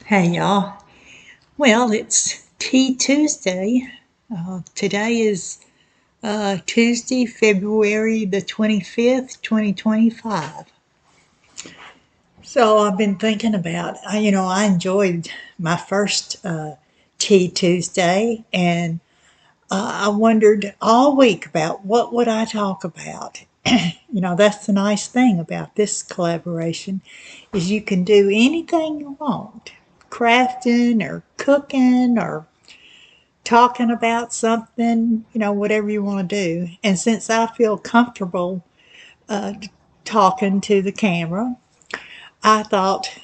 Hey y'all. Well, it's Tea Tuesday. Today is Tuesday, February the 25th, 2025. So I've been thinking about, I enjoyed my first Tea Tuesday, and I wondered all week about what would I talk about. That's the nice thing about this collaboration is you can do anything you want, crafting or cooking or talking about something, whatever you want to do. And since I feel comfortable uh, talking to the camera, I thought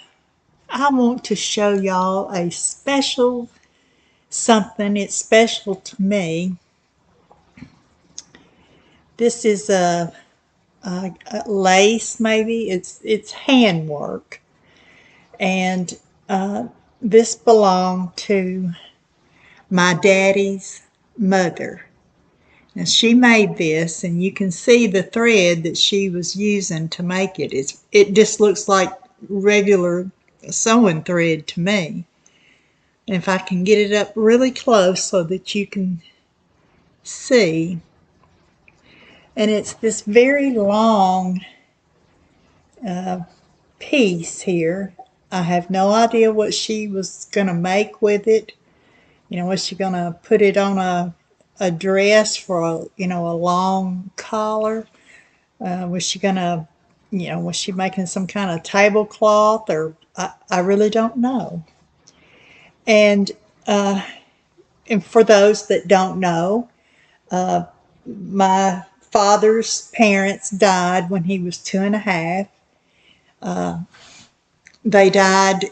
I want to show y'all a special something. It's special to me. This is a lace, maybe. It's handwork, and this belonged to my daddy's mother. Now she made this, and you can see the thread that she was using to make it. It just looks like regular sewing thread to me. And if I can get it up really close so that you can see, and it's this very long piece here. I have no idea what she was going to make with it. Was she going to put it on a dress for a long collar? Was she gonna, was she making some kind of tablecloth, or I really don't know. And and for those that don't know, my father's parents died when he was 2.5. They died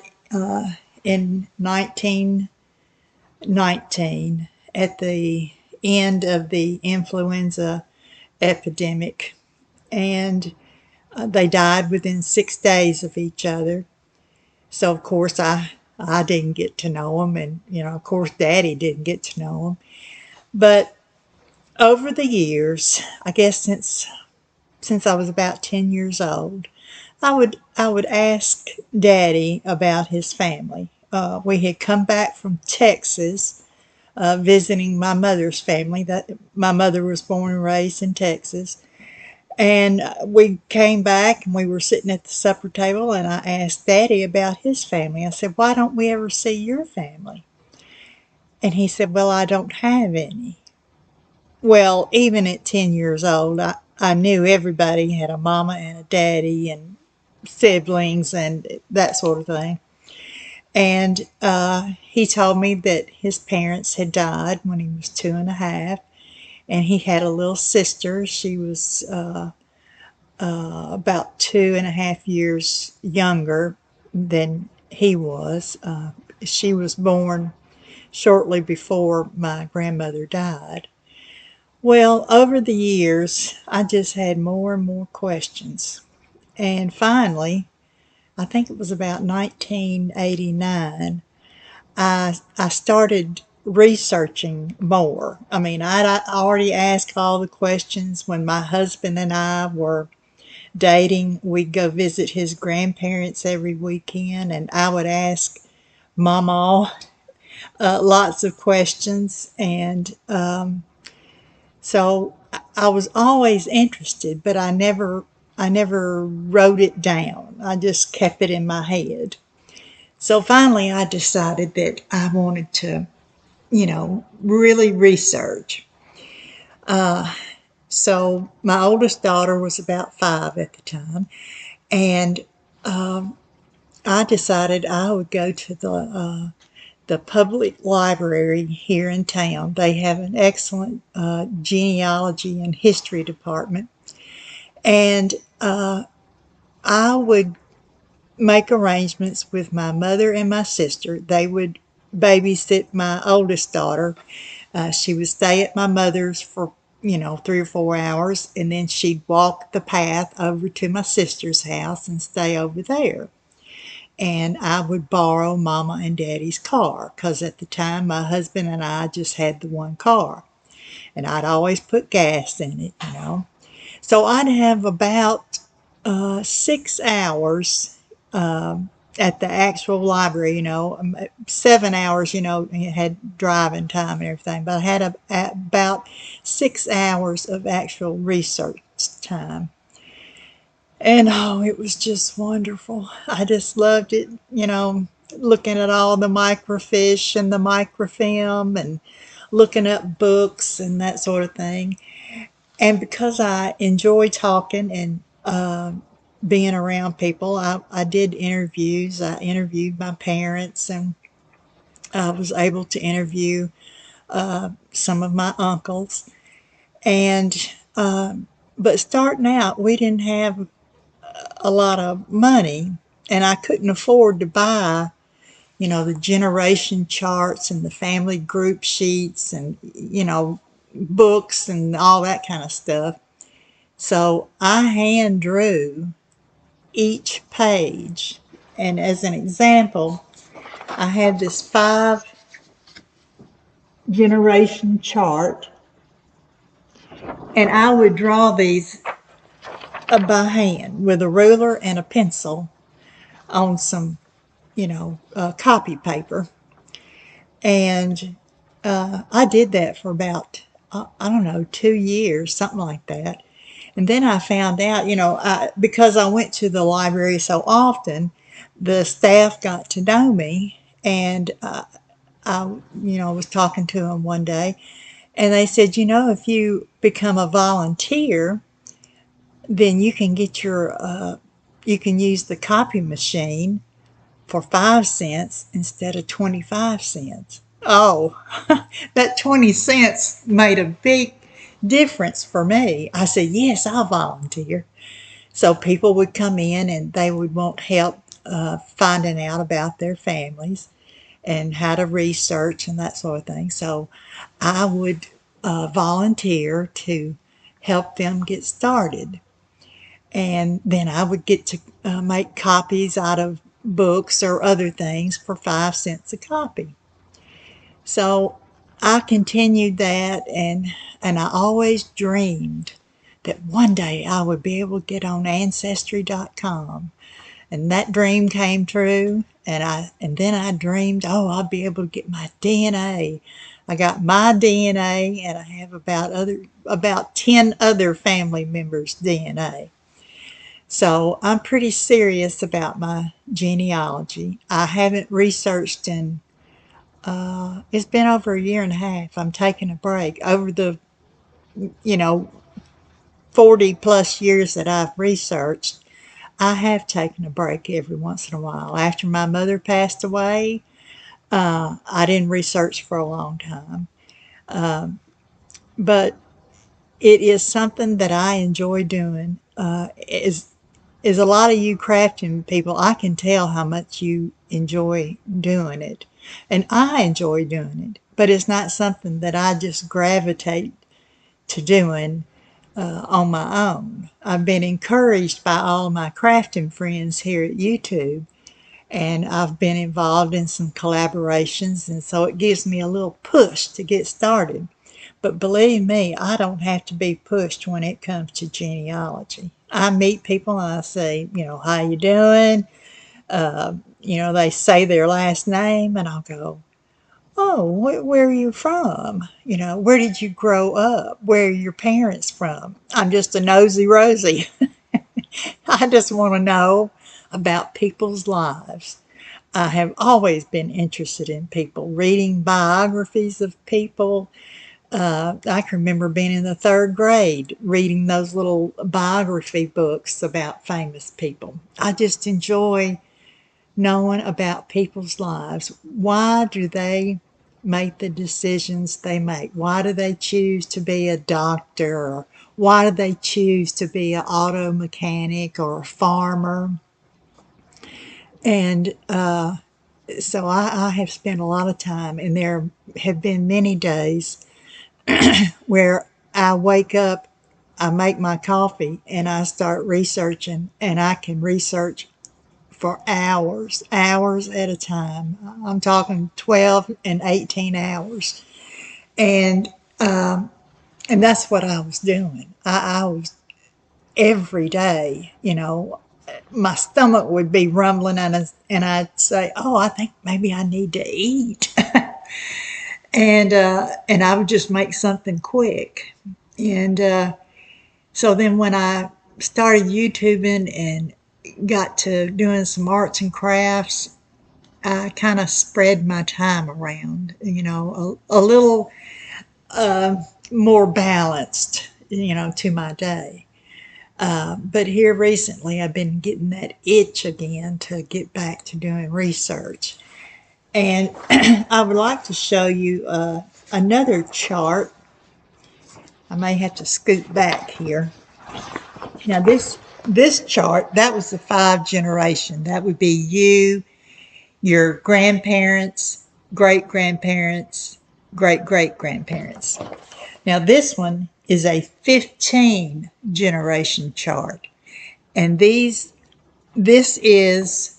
in 1919 at the end of the influenza epidemic, and they died within 6 days of each other. So of course I didn't get to know them, and of course Daddy didn't get to know them. But over the years, I guess since I was about 10 years old, I would ask Daddy about his family. We had come back from Texas, visiting my mother's family. That my mother was born and raised in Texas. And we came back and we were sitting at the supper table, and I asked Daddy about his family. I said, "Why don't we ever see your family?" And he said, "Well, I don't have any." Well, even at 10 years old, I knew everybody had a mama and a daddy and siblings and that sort of thing. And he told me that his parents had died when he was 2.5, and he had a little sister. She was about 2.5 years younger than he was. She was born shortly before my grandmother died. Well, over the years, I just had more and more questions. And finally, I think it was about 1989, I started researching more. I mean, I'd already asked all the questions when my husband and I were dating. We'd go visit his grandparents every weekend, and I would ask Mama lots of questions. And so I was always interested, but I never wrote it down. I just kept it in my head. So finally, I decided that I wanted to, really research. So my oldest daughter was about 5 at the time, and I decided I would go to the public library here in town. They have an excellent genealogy and history department, and I would make arrangements with my mother and my sister. They would babysit my oldest daughter. She would stay at my mother's for 3 or 4 hours, and then she'd walk the path over to my sister's house and stay over there. And I would borrow Mama and Daddy's car, because at the time my husband and I just had the one car, and I'd always put gas in it. So I'd have about 6 hours at the actual library, 7 hours, it had driving time and everything, but I had about 6 hours of actual research time. And oh, it was just wonderful. I just loved it, looking at all the microfiche and the microfilm and looking up books and that sort of thing. And because I enjoy talking and being around people, I did interviews. I interviewed my parents, and I was able to interview some of my uncles. And but starting out, we didn't have a lot of money, and I couldn't afford to buy, the generation charts and the family group sheets and, books and all that kind of stuff. So I hand drew each page. And as an example, I had this 5 generation chart, and I would draw these by hand with a ruler and a pencil on some, copy paper. And I did that for about, I don't know, 2 years, something like that. And then I found out, because I went to the library so often, the staff got to know me. And I, was talking to them one day, and they said, if you become a volunteer, then you can get you can use the copy machine for 5 cents instead of 25 cents. Oh, that 20 cents made a big difference for me. I said, yes, I'll volunteer. So people would come in and they would want help finding out about their families and how to research and that sort of thing. So I would volunteer to help them get started. And then I would get to make copies out of books or other things for 5 cents a copy. So I continued that, and I always dreamed that one day I would be able to get on Ancestry.com. And that dream came true. And then I dreamed, oh, I'll be able to get my DNA. I got my DNA, and I have about 10 other family members' DNA. So I'm pretty serious about my genealogy. I haven't researched in, it's been over a year and a half. I'm taking a break. Over the, you know, 40 plus years that I've researched, I have taken a break every once in a while. After my mother passed away, I didn't research for a long time. But it is something that I enjoy doing. Is a lot of you crafting people, I can tell how much you enjoy doing it. And I enjoy doing it, but it's not something that I just gravitate to doing on my own. I've been encouraged by all my crafting friends here at YouTube, and I've been involved in some collaborations, and so it gives me a little push to get started. But believe me, I don't have to be pushed when it comes to genealogy. I meet people and I say, how you doing? They say their last name, and I'll go, oh, where are you from? Where did you grow up? Where are your parents from? I'm just a nosy Rosie. I just want to know about people's lives. I have always been interested in people, reading biographies of people. I can remember being in the 3rd grade reading those little biography books about famous people. I just enjoy knowing about people's lives. Why do they make the decisions they make? Why do they choose to be a doctor? Or why do they choose to be an auto mechanic or a farmer? And so I have spent a lot of time, and there have been many days where I wake up, I make my coffee, and I start researching, and I can research for hours, hours at a time. I'm talking 12 and 18 hours. And and that's what I was doing. I was every day, my stomach would be rumbling, and I'd say, "Oh, I think maybe I need to eat," and I would just make something quick. And so then when I started YouTubing and got to doing some arts and crafts, I kind of spread my time around, a little more balanced, to my day. But here recently, I've been getting that itch again to get back to doing research. And I would like to show you another chart. I may have to scoot back here. Now, this chart, that was the 5 generation. That would be you, your grandparents, great grandparents, great great grandparents. Now, this one is a 15 generation chart. And this is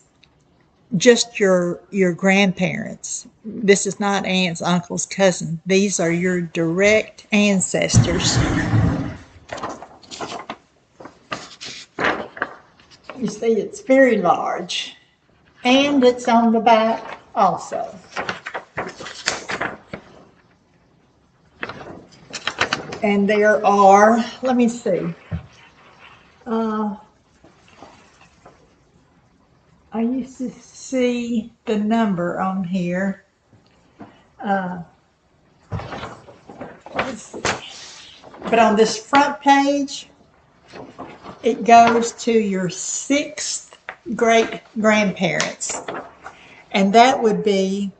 just your grandparents. This is not aunts, uncles, cousins. These are your direct ancestors. You see, it's very large. And it's on the back also. And there are, let me see. I used to see the number on here. Let's see. But on this front page, it goes to your 6th great grandparents. And that would be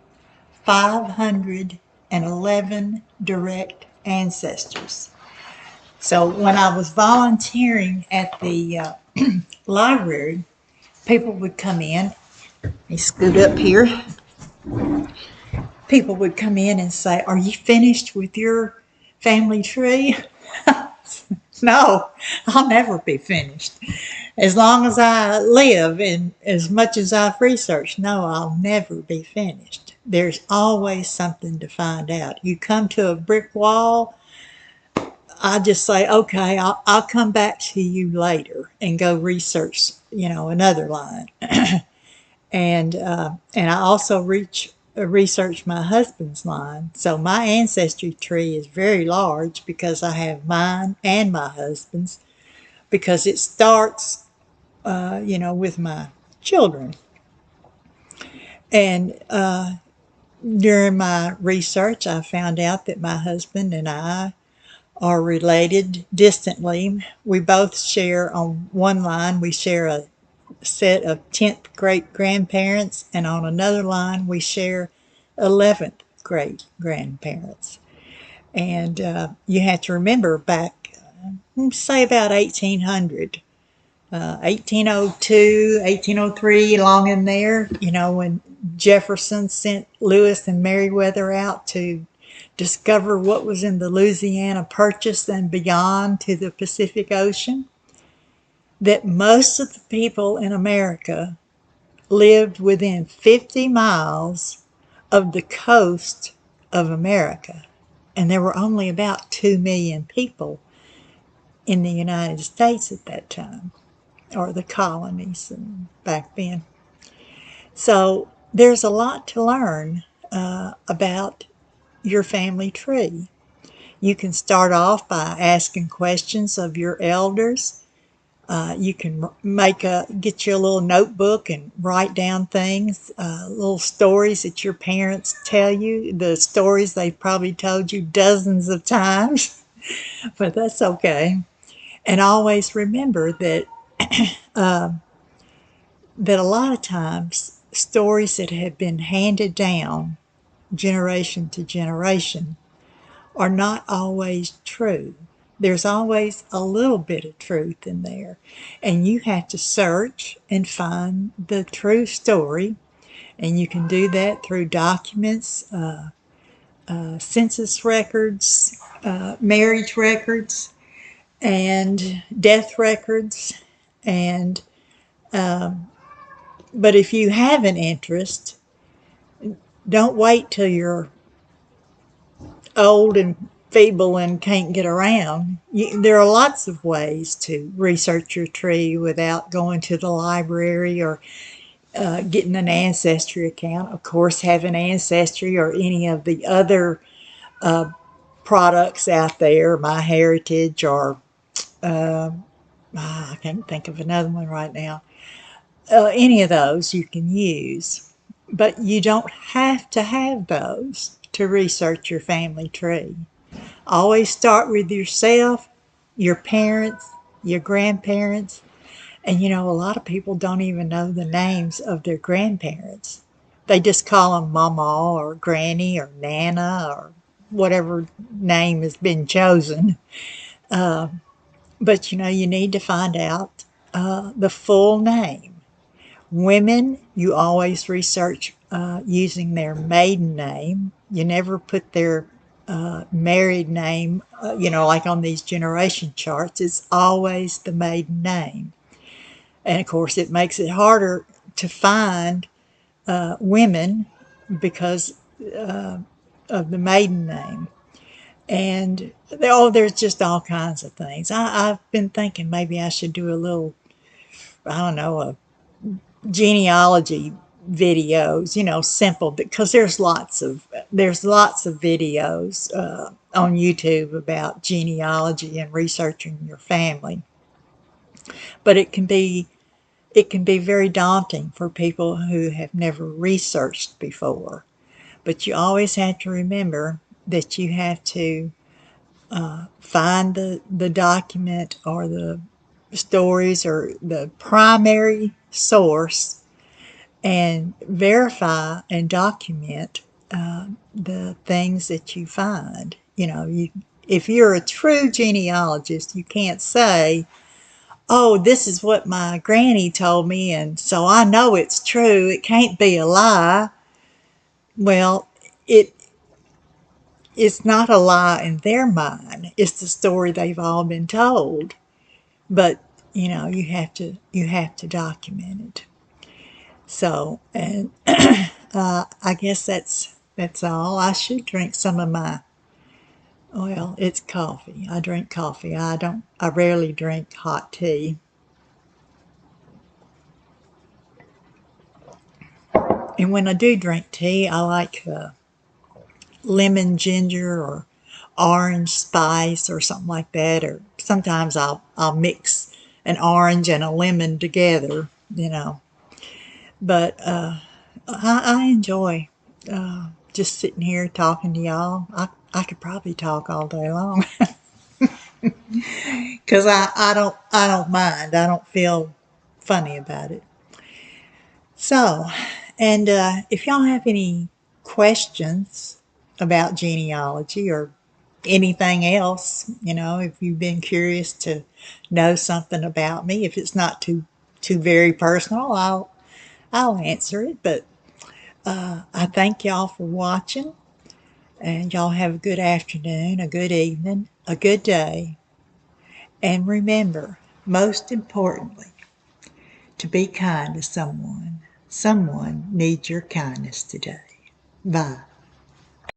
511 direct ancestors. So when I was volunteering at the library, people would come in. Let me scoot up here. People would come in and say, "Are you finished with your family tree?" No, I'll never be finished. As long as I live and as much as I've researched, no, I'll never be finished. There's always something to find out. You come to a brick wall, I just say, okay, I'll come back to you later and go research, another line. And I also research my husband's line. So my ancestry tree is very large because I have mine and my husband's, because it starts, with my children. And during my research, I found out that my husband and I are related distantly. We both share, on one line, we share a set of 10th great grandparents, and on another line, we share 11th great grandparents. And you have to remember back, say about 1800, 1802, 1803, along in there, when Jefferson sent Lewis and Meriwether out to discover what was in the Louisiana Purchase and beyond to the Pacific Ocean, that most of the people in America lived within 50 miles of the coast of America. And there were only about 2 million people in the United States at that time, or the colonies back then. So there's a lot to learn about your family tree. You can start off by asking questions of your elders. You can get you a little notebook and write down things, little stories that your parents tell you, the stories they probably told you dozens of times, but that's okay. And always remember that that a lot of times stories that have been handed down generation to generation are not always true. There's always a little bit of truth in there. And you have to search and find the true story. And you can do that through documents, census records, marriage records, and death records. And but if you have an interest, don't wait till you're old and feeble and can't get around, there are lots of ways to research your tree without going to the library or getting an ancestry account. Of course, having Ancestry or any of the other products out there, MyHeritage or I can't think of another one right now. Any of those you can use, but you don't have to have those to research your family tree. Always start with yourself, your parents, your grandparents, and a lot of people don't even know the names of their grandparents. They just call them Mama or Granny or Nana or whatever name has been chosen. But you need to find out the full name. Women, you always research using their maiden name. You never put their married name, like on these generation charts. It's always the maiden name. And of course, it makes it harder to find women because of the maiden name. And there's just all kinds of things. I've been thinking maybe I should do a little, I don't know, a genealogy videos, simple, because there's lots of videos on YouTube about genealogy and researching your family. But it can be very daunting for people who have never researched before. But you always have to remember that you have to find the document or the stories or the primary source and verify and document the things that you find. If you're a true genealogist, you can't say, oh, this is what my granny told me, and so I know it's true. It can't be a lie. Well, it's not a lie in their mind. It's the story they've all been told. But you have to document it. So, and I guess that's all. I should drink some of my. Well, it's coffee. I drink coffee. I rarely drink hot tea. And when I do drink tea, I like lemon ginger or orange spice or something like that. Or sometimes I'll mix an orange and a lemon together. But I enjoy just sitting here talking to y'all. I could probably talk all day long because I don't mind. I don't feel funny about it. So, and if y'all have any questions about genealogy or anything else, if you've been curious to know something about me, if it's not too very personal, I'll answer it. But I thank y'all for watching, and y'all have a good afternoon, a good evening, a good day, and remember, most importantly, to be kind to someone. Someone needs your kindness today. Bye.